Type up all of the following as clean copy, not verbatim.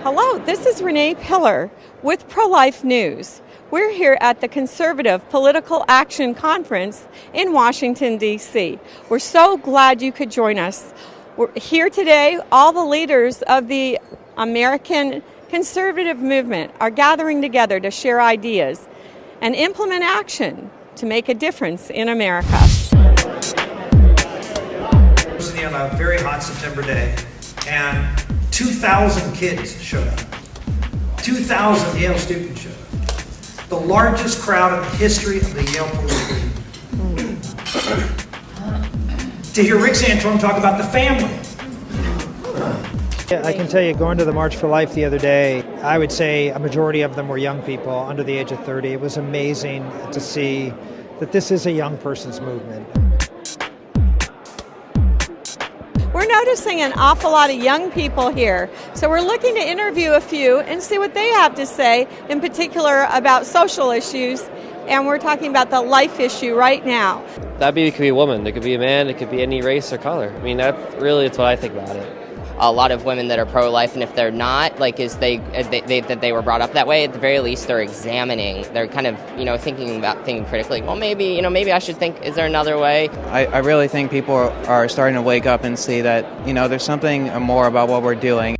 Hello, this is Renee Pillor with Pro-Life News. We're here at the Conservative Political Action Conference in Washington, D.C. We're so glad you could join us. We're here today. All the leaders of the American conservative movement are gathering together to share ideas and implement action to make a difference in America. On a very hot September day, and 2,000 kids showed up. 2,000 Yale students showed up. The largest crowd in the history of the Yale political to hear Rick Santorum talk about the family. Yeah, I can tell you, going to the March for Life the other day, I would say a majority of them were young people under the age of 30. It was amazing to see that this is a young person's movement. We're noticing an awful lot of young people here, so we're looking to interview a few and see what they have to say, in particular about social issues, and we're talking about the life issue right now. It could be a woman, it could be a man, it could be any race or color. I mean, it's what I think about it. A lot of women that are pro-life, and if they're not, that they were brought up that way, at the very least they're examining, they're kind of, thinking critically, well, maybe I should think, is there another way? I really think people are starting to wake up and see that, there's something more about what we're doing.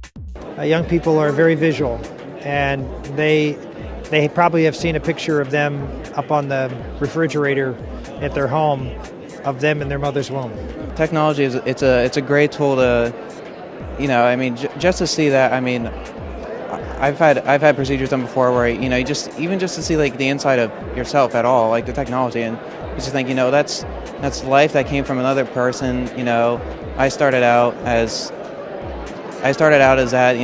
Young people are very visual, and they probably have seen a picture of them up on the refrigerator at their home, of them in their mother's womb. Technology it's a great tool to, just to see that. I've had procedures done before where just to see like the inside of yourself at all, like the technology, and you just think that's life that came from another person. I started out as that.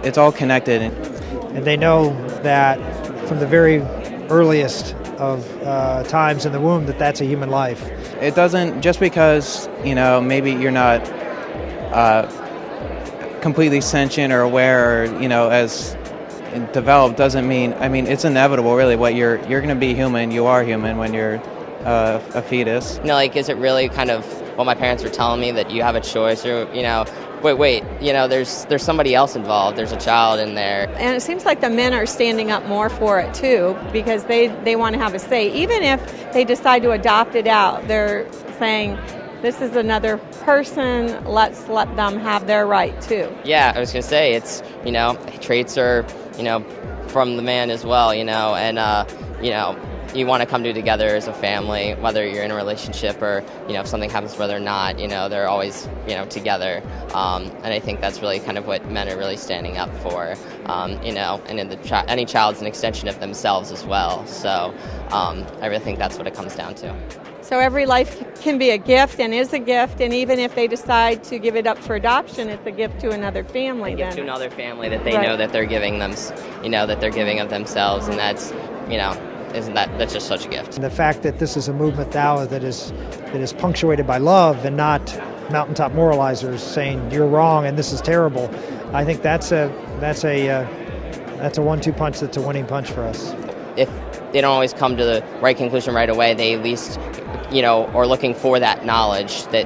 It's all connected, and they know that from the very earliest of times in the womb that's a human life. It doesn't, just because maybe you're not completely sentient or aware, or as developed, doesn't mean. It's inevitable, really. What you're going to be human. You are human when you're a fetus. Is it really kind of what my parents were telling me, that you have a choice, or wait, there's somebody else involved. There's a child in there. And it seems like the men are standing up more for it too, because they want to have a say. Even if they decide to adopt it out, they're saying, this is another person, let's let them have their right too. Yeah, I was going to say, it's, traits are, from the man as well, and, you want to come together as a family, whether you're in a relationship or, if something happens where they're not, they're always, together. And I think that's really kind of what men are really standing up for, and in any child's an extension of themselves as well. So I really think that's what it comes down to. So every life can be a gift and is a gift, and even if they decide to give it up for adoption, it's a gift to another family. To another family that they know that they're giving them, that they're giving of themselves, and that's, that's just such a gift. And the fact that this is a movement now that is punctuated by love and not mountaintop moralizers saying you're wrong and this is terrible, I think that's a 1-2 punch that's a winning punch for us. If they don't always come to the right conclusion right away, they at least, are looking for that knowledge, that,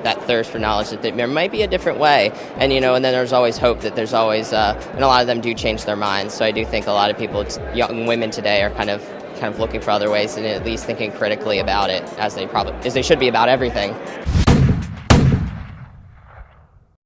that thirst for knowledge, that there might be a different way. And, and then there's always hope that there's always, and a lot of them do change their minds. So I do think a lot of people, young women today, are kind of looking for other ways and at least thinking critically about it, as they should be about everything.